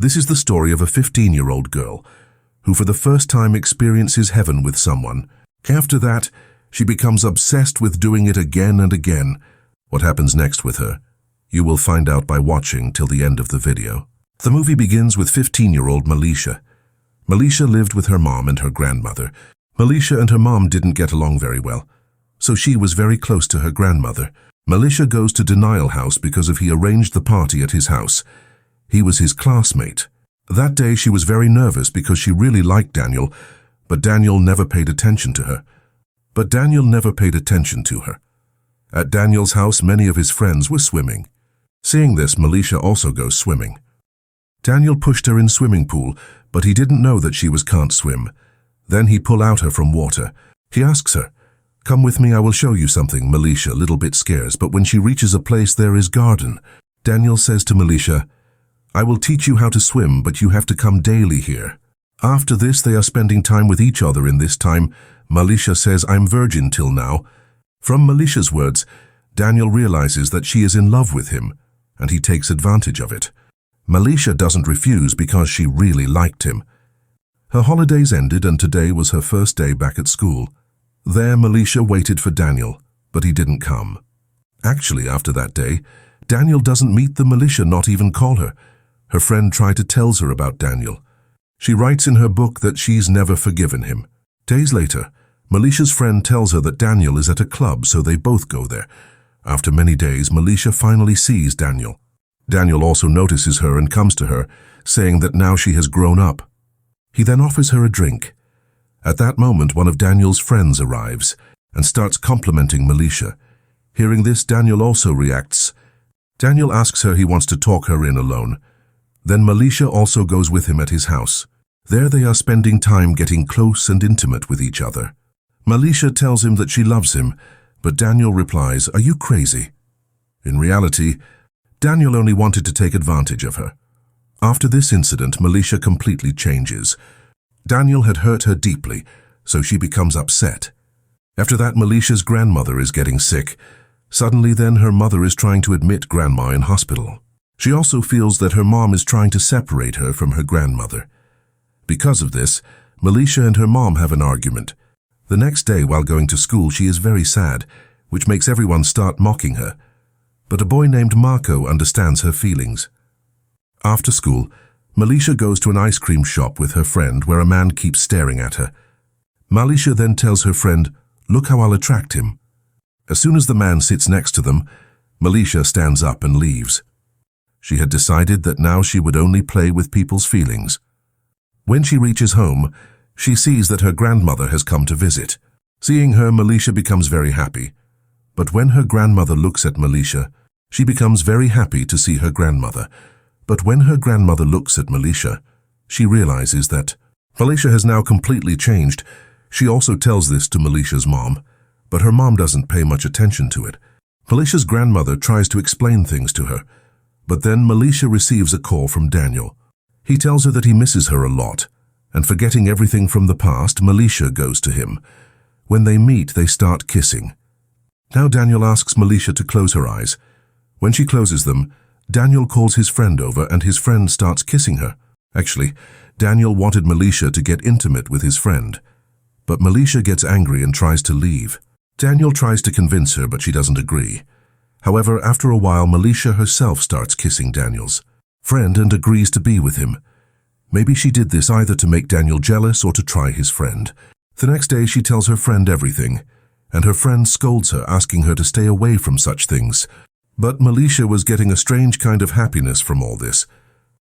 This is the story of a 15-year-old girl who for the first time experiences heaven with someone. After that, she becomes obsessed with doing it again and again. What happens next with her? You will find out by watching till the end of the video. The movie begins with 15-year-old Melisha. Melisha lived with her mom and her grandmother. Melisha and her mom didn't get along very well, so she was very close to her grandmother. Melisha goes to Daniel house because he arranged the party at his house. He was his classmate. That day she was very nervous because she really liked Daniel, but Daniel never paid attention to her. At Daniel's house, many of his friends were swimming. Seeing this, Melisha also goes swimming. Daniel pushed her in swimming pool, but he didn't know that she can't swim. Then he pull out her from water. He asks her, "Come with me, I will show you something." Melisha, little bit scares, but when she reaches a place there is garden. Daniel says to Melisha, "I will teach you how to swim, but you have to come daily here." After this, they are spending time with each other. In this time, Melisha says, "I'm virgin till now." From Melisha's words, Daniel realizes that she is in love with him, and he takes advantage of it. Melisha doesn't refuse because she really liked him. Her holidays ended and today was her first day back at school. There, Melisha waited for Daniel, but he didn't come. Actually, after that day, Daniel doesn't meet Melisha, not even call her. Her friend tried to tell her about Daniel. She writes in her book that she's never forgiven him. Days later, Melisha's friend tells her that Daniel is at a club, so they both go there. After many days, Melisha finally sees Daniel. Daniel also notices her and comes to her, saying that now she has grown up. He then offers her a drink. At that moment, one of Daniel's friends arrives and starts complimenting Melisha. Hearing this, Daniel also reacts. Daniel asks her he wants to talk her in alone. Then Melisha also goes with him at his house. There they are spending time getting close and intimate with each other. Melisha tells him that she loves him, but Daniel replies, "Are you crazy?" In reality, Daniel only wanted to take advantage of her. After this incident, Melisha completely changes. Daniel had hurt her deeply, so she becomes upset. After that, Melisha's grandmother is getting sick. Suddenly then, her mother is trying to admit grandma in hospital. She also feels that her mom is trying to separate her from her grandmother. Because of this, Melisha and her mom have an argument. The next day, while going to school, she is very sad, which makes everyone start mocking her. But a boy named Marco understands her feelings. After school, Melisha goes to an ice cream shop with her friend where a man keeps staring at her. Melisha then tells her friend, "Look how I'll attract him." As soon as the man sits next to them, Melisha stands up and leaves. She had decided that now she would only play with people's feelings. When she reaches home, she sees that her grandmother has come to visit. Seeing her, Melisha becomes very happy. But when her grandmother looks at Melisha, she becomes very happy to see her grandmother. But when her grandmother looks at Melisha, she realizes that Melisha has now completely changed. She also tells this to Melisha's mom, but her mom doesn't pay much attention to it. Melisha's grandmother tries to explain things to her, but then Melisha receives a call from Daniel. He tells her that he misses her a lot, and forgetting everything from the past, Melisha goes to him. When they meet, they start kissing. Now Daniel asks Melisha to close her eyes. When she closes them, Daniel calls his friend over and his friend starts kissing her. Actually, Daniel wanted Melisha to get intimate with his friend, but Melisha gets angry and tries to leave. Daniel tries to convince her, but she doesn't agree. However, after a while, Melisha herself starts kissing Daniel's friend and agrees to be with him. Maybe she did this either to make Daniel jealous or to try his friend. The next day, she tells her friend everything, and her friend scolds her, asking her to stay away from such things. But Melisha was getting a strange kind of happiness from all this.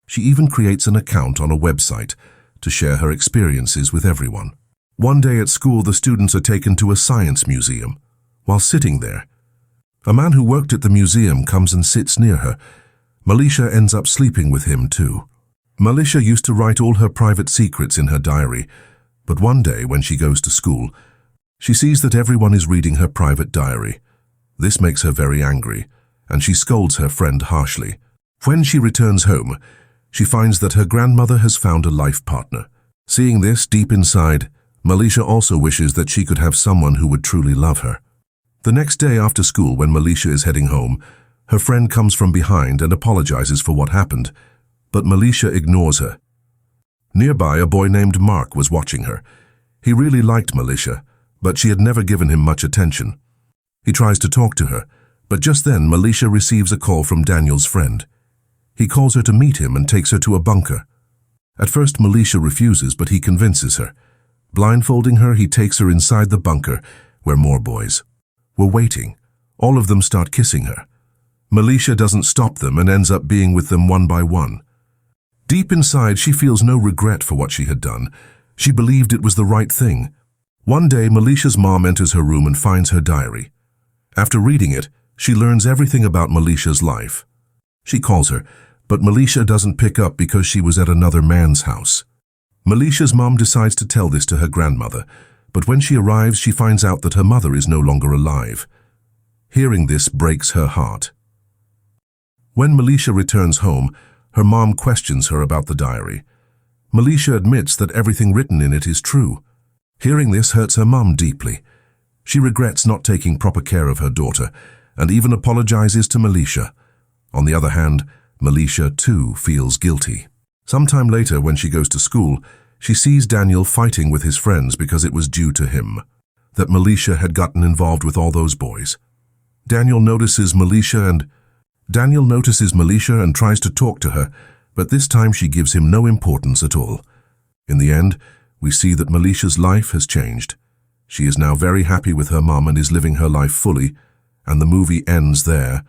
She even creates an account on a website to share her experiences with everyone. One day at school, the students are taken to a science museum. While sitting there, a man who worked at the museum comes and sits near her. Melisha ends up sleeping with him too. Melisha used to write all her private secrets in her diary, but one day when she goes to school, she sees that everyone is reading her private diary. This makes her very angry, and she scolds her friend harshly. When she returns home, she finds that her grandmother has found a life partner. Seeing this deep inside, Melisha also wishes that she could have someone who would truly love her. The next day after school, when Melisha is heading home, her friend comes from behind and apologizes for what happened. but Melisha ignores her. Nearby, a boy named Mark was watching her. He really liked Melisha, but she had never given him much attention. He tries to talk to her, but just then Melisha receives a call from Daniel's friend. He calls her to meet him and takes her to a bunker. At first, Melisha refuses, but he convinces her. Blindfolding her, he takes her inside the bunker, where more boys were waiting. All of them start kissing her. Melisha doesn't stop them and ends up being with them one by one. Deep inside, she feels no regret for what she had done. She believed it was the right thing. One day, Melisha's mom enters her room and finds her diary. After reading it, she learns everything about Melisha's life. She calls her, but Melisha doesn't pick up because she was at another man's house. Melisha's mom decides to tell this to her grandmother, but when she arrives, she finds out that her mother is no longer alive. Hearing this breaks her heart. When Melisha returns home, her mom questions her about the diary. Melisha admits that everything written in it is true. Hearing this hurts her mom deeply. She regrets not taking proper care of her daughter, and even apologizes to Melisha. On the other hand, Melisha too feels guilty. Sometime later, when she goes to school, she sees Daniel fighting with his friends because it was due to him that Melisha had gotten involved with all those boys. Daniel notices Melisha and tries to talk to her, but this time she gives him no importance at all. In the end, we see that Melisha's life has changed. She is now very happy with her mom and is living her life fully, and the movie ends there.